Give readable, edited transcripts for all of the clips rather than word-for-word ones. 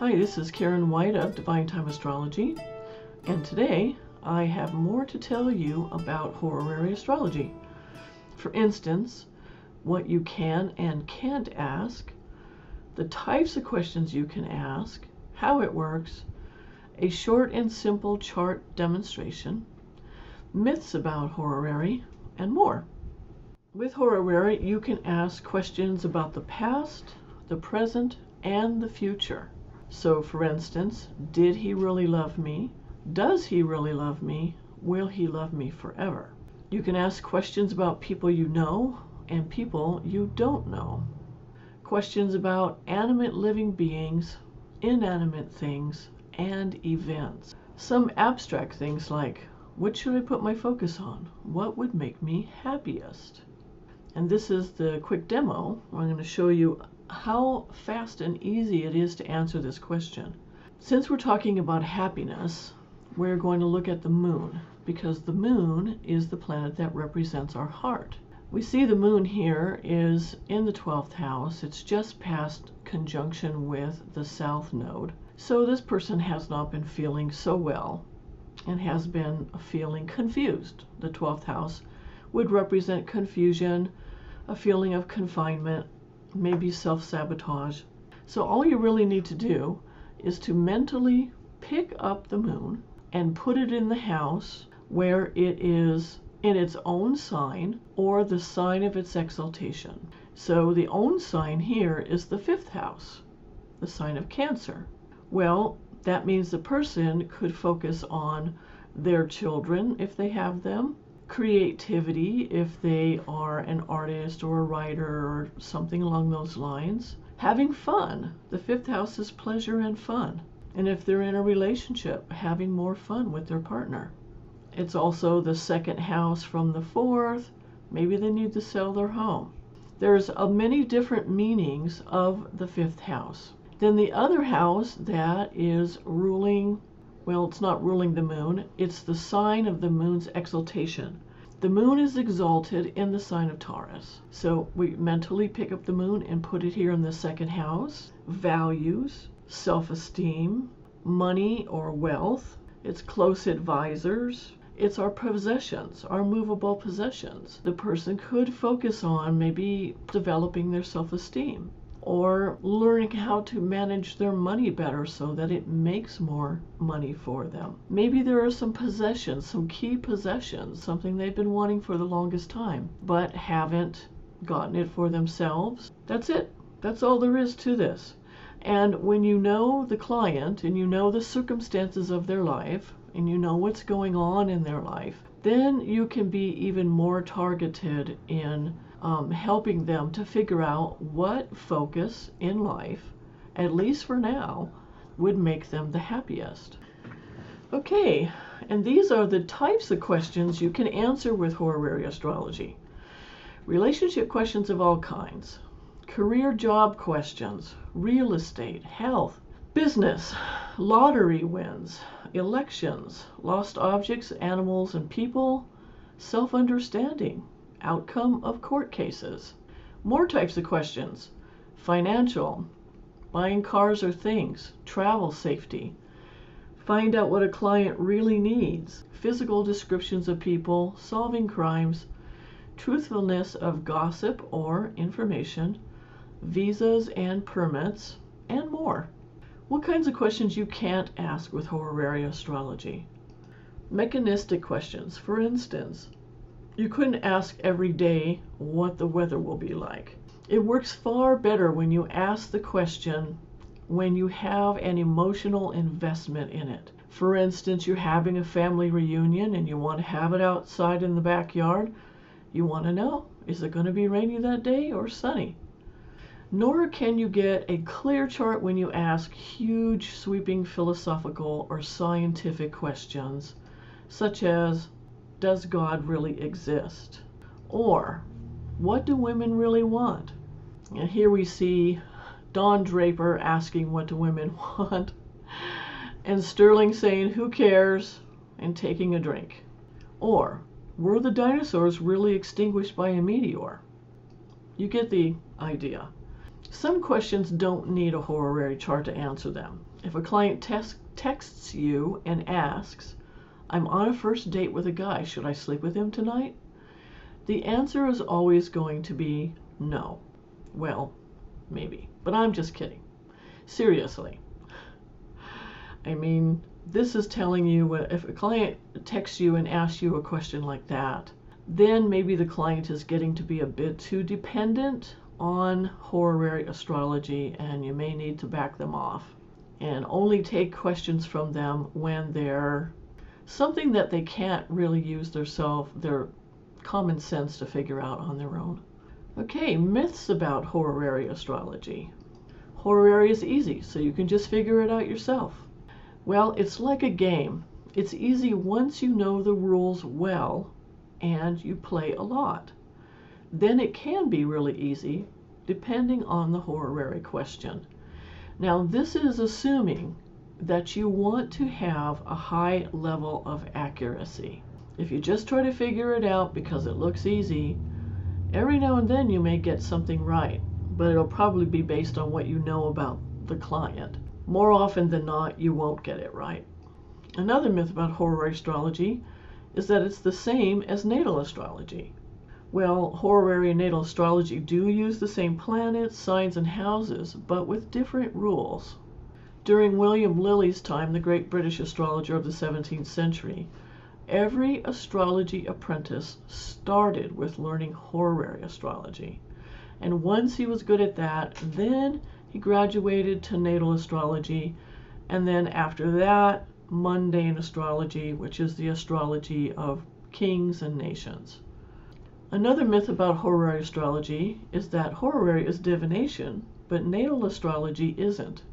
Hi, this is Karen White of Divine Time Astrology, and today I have more to tell you about Horary Astrology. For instance, what you can and can't ask, the types of questions you can ask, how it works, a short and simple chart demonstration, myths about Horary, and more. With Horary, you can ask questions about the past, the present, and the future. So, for instance, did he really love me? Does he really love me? Will he love me forever? You can ask questions about people you know and people you don't know. Questions about animate living beings, inanimate things, and events. Some abstract things like, what should I put my focus on? What would make me happiest? And this is the quick demo. I'm going to show you how fast and easy it is to answer this question. Since we're talking about happiness, we're going to look at the moon, because the moon is the planet that represents our heart. We see the moon here is in the 12th house. It's just past conjunction with the south node. So this person has not been feeling so well and has been feeling confused. The 12th house would represent confusion, a feeling of confinement, maybe self-sabotage. So all you really need to do is to mentally pick up the moon and put it in the house where it is in its own sign or the sign of its exaltation. So the own sign here is the 5th house, the sign of Cancer. Well, that means the person could focus on their children if they have them, creativity if they are an artist or a writer or something along those lines. Having fun. The 5th house is pleasure and fun. And if they're in a relationship, having more fun with their partner. It's also the 2nd house from the 4th. Maybe they need to sell their home. There's many different meanings of the 5th house. Then the other house that is ruling, well, it's not ruling the moon, it's the sign of the moon's exaltation. The moon is exalted in the sign of Taurus. So we mentally pick up the moon and put it here in the 2nd house. Values, self-esteem, money or wealth, it's close advisors, it's our possessions, our movable possessions. The person could focus on maybe developing their self-esteem, or learning how to manage their money better so that it makes more money for them. Maybe there are some possessions, some key possessions, something they've been wanting for the longest time, but haven't gotten it for themselves. That's it. That's all there is to this. And when you know the client and you know the circumstances of their life and you know what's going on in their life, then you can be even more targeted in helping them to figure out what focus in life, at least for now, would make them the happiest. Okay, and these are the types of questions you can answer with Horary Astrology. Relationship questions of all kinds, career job questions, real estate, health, business, lottery wins, elections, lost objects, animals and people, self-understanding, outcome of court cases. More types of questions, financial, buying cars or things, travel safety, find out what a client really needs, physical descriptions of people, solving crimes, truthfulness of gossip or information, visas and permits, and more. What kinds of questions you can't ask with Horary Astrology? Mechanistic questions. For instance, you couldn't ask every day what the weather will be like. It works far better when you ask the question when you have an emotional investment in it. For instance, you're having a family reunion and you want to have it outside in the backyard. You want to know, is it going to be rainy that day or sunny? Nor can you get a clear chart when you ask huge, sweeping philosophical or scientific questions, such as, does God really exist? Or, what do women really want? And here we see Don Draper asking what do women want, and Sterling saying who cares, and taking a drink. Or, were the dinosaurs really extinguished by a meteor? You get the idea. Some questions don't need a horary chart to answer them. If a client texts you and asks, "I'm on a first date with a guy, should I sleep with him tonight?" The answer is always going to be no. Well, maybe, but I'm just kidding. Seriously. I mean, this is telling you if a client texts you and asks you a question like that, then maybe the client is getting to be a bit too dependent on horary astrology, and you may need to back them off and only take questions from them when they're something that they can't really use their common sense to figure out on their own. Okay, myths about horary astrology. Horary is easy, so you can just figure it out yourself. Well, it's like a game. It's easy once you know the rules well and you play a lot. Then it can be really easy, depending on the horary question. Now, this is assuming that you want to have a high level of accuracy. If you just try to figure it out because it looks easy, every now and then you may get something right, but it'll probably be based on what you know about the client. More often than not, you won't get it right. Another myth about horary astrology is that it's the same as natal astrology. Well, horary and natal astrology do use the same planets, signs, and houses, but with different rules. During William Lilly's time, the great British astrologer of the 17th century, every astrology apprentice started with learning horary astrology. And once he was good at that, then he graduated to natal astrology, and then after that, mundane astrology, which is the astrology of kings and nations. Another myth about horary astrology is that horary is divination, but natal astrology isn't.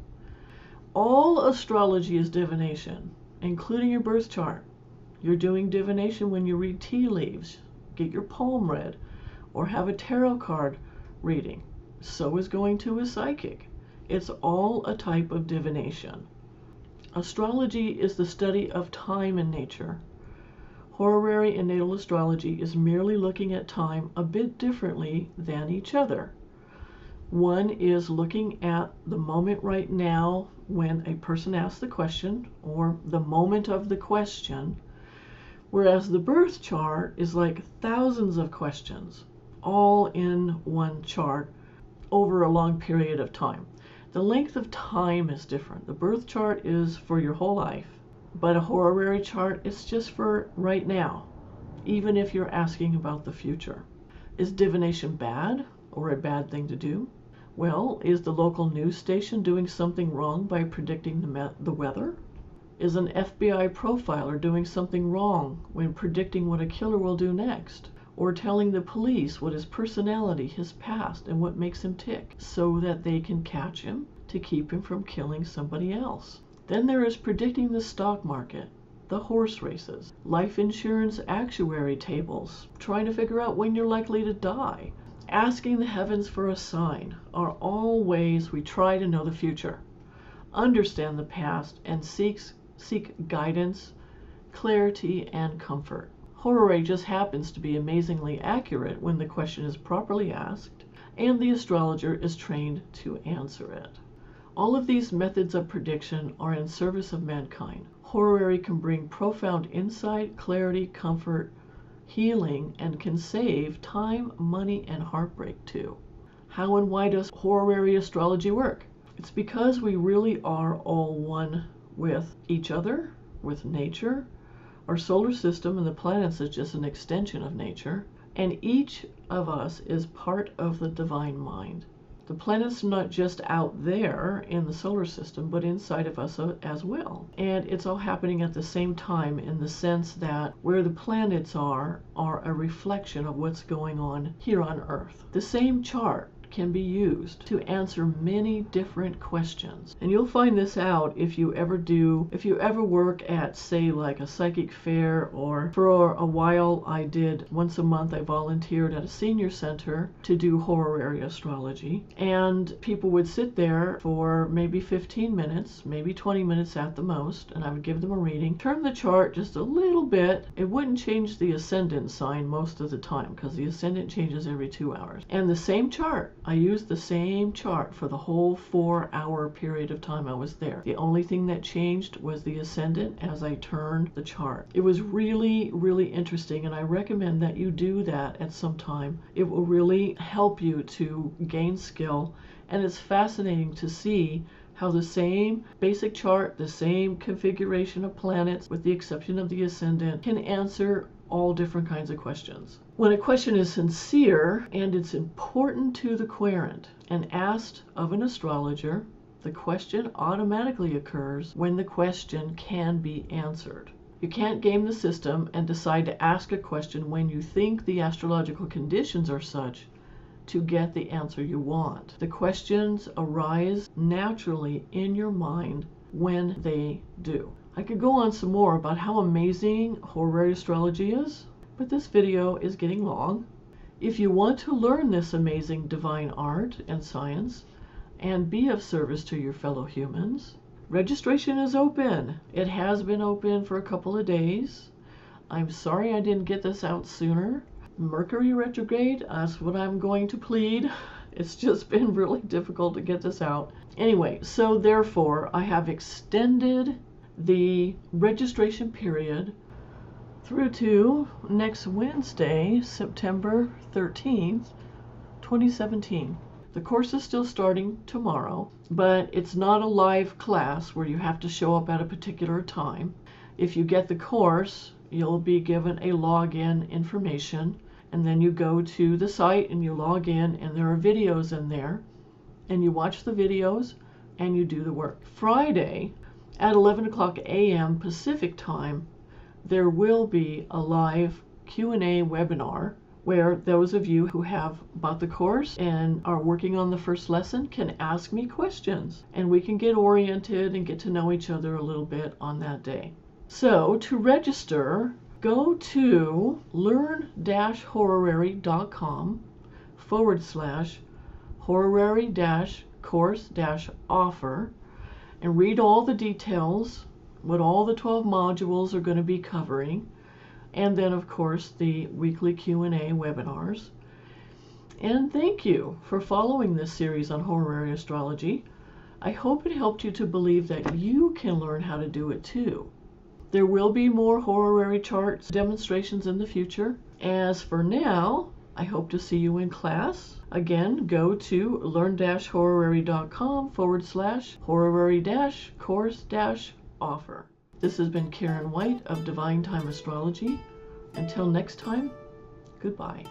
All astrology is divination, including your birth chart. You're doing divination when you read tea leaves, get your palm read, or have a tarot card reading. So is going to a psychic. It's all a type of divination. Astrology is the study of time in nature. Horary and natal astrology is merely looking at time a bit differently than each other. One is looking at the moment right now when a person asks the question, or the moment of the question, whereas the birth chart is like thousands of questions, all in one chart over a long period of time. The length of time is different. The birth chart is for your whole life, but a horary chart is just for right now, even if you're asking about the future. Is divination bad or a bad thing to do? Well, is the local news station doing something wrong by predicting the weather? Is an FBI profiler doing something wrong when predicting what a killer will do next? Or telling the police what his personality, his past, and what makes him tick, so that they can catch him to keep him from killing somebody else? Then there is predicting the stock market, the horse races, life insurance actuary tables, trying to figure out when you're likely to die. Asking the heavens for a sign are all ways we try to know the future, understand the past, and seek guidance, clarity, and comfort. Horary just happens to be amazingly accurate when the question is properly asked and the astrologer is trained to answer it. All of these methods of prediction are in service of mankind. Horary can bring profound insight, clarity, comfort, healing, and can save time, money, and heartbreak too. How and why does horary astrology work? It's because we really are all one with each other, with nature. Our solar system and the planets is just an extension of nature, and each of us is part of the divine mind. The planets are not just out there in the solar system, but inside of us as well. And it's all happening at the same time, in the sense that where the planets are a reflection of what's going on here on Earth. The same chart can be used to answer many different questions. And you'll find this out if you ever work at, say, like a psychic fair, or for a while once a month I volunteered at a senior center to do horary astrology, and people would sit there for maybe 15 minutes, maybe 20 minutes at the most, and I would give them a reading, turn the chart just a little bit. It wouldn't change the ascendant sign most of the time, because the ascendant changes every 2 hours. And the same chart, I used the same chart for the whole 4-hour period of time I was there. The only thing that changed was the ascendant as I turned the chart. It was really, really interesting, and I recommend that you do that at some time. It will really help you to gain skill, and it's fascinating to see how the same basic chart, the same configuration of planets, with the exception of the ascendant, can answer all different kinds of questions. When a question is sincere and it's important to the querent and asked of an astrologer, the question automatically occurs when the question can be answered. You can't game the system and decide to ask a question when you think the astrological conditions are such to get the answer you want. The questions arise naturally in your mind when they do. I could go on some more about how amazing Horary Astrology is, but this video is getting long. If you want to learn this amazing divine art and science and be of service to your fellow humans, registration is open. It has been open for a couple of days. I'm sorry I didn't get this out sooner. Mercury retrograde, that's what I'm going to plead. It's just been really difficult to get this out. Anyway, so therefore I have extended the registration period through to next Wednesday, September 13th, 2017. The course is still starting tomorrow, but it's not a live class where you have to show up at a particular time. If you get the course, you'll be given a login information, and then you go to the site and you log in, and there are videos in there, and you watch the videos and you do the work. Friday at 11 o'clock a.m. Pacific time, there will be a live Q&A webinar where those of you who have bought the course and are working on the first lesson can ask me questions, and we can get oriented and get to know each other a little bit on that day. So to register, go to learn-horary.com/horary-course-offer and read all the details, what all the 12 modules are going to be covering, and then of course the weekly Q&A webinars. And thank you for following this series on Horary Astrology. I hope it helped you to believe that you can learn how to do it too. There will be more horary charts demonstrations in the future. As for now, I hope to see you in class. Again, go to learn-horary.com/horary-course-offer. This has been Karen White of Divine Time Astrology. Until next time, goodbye.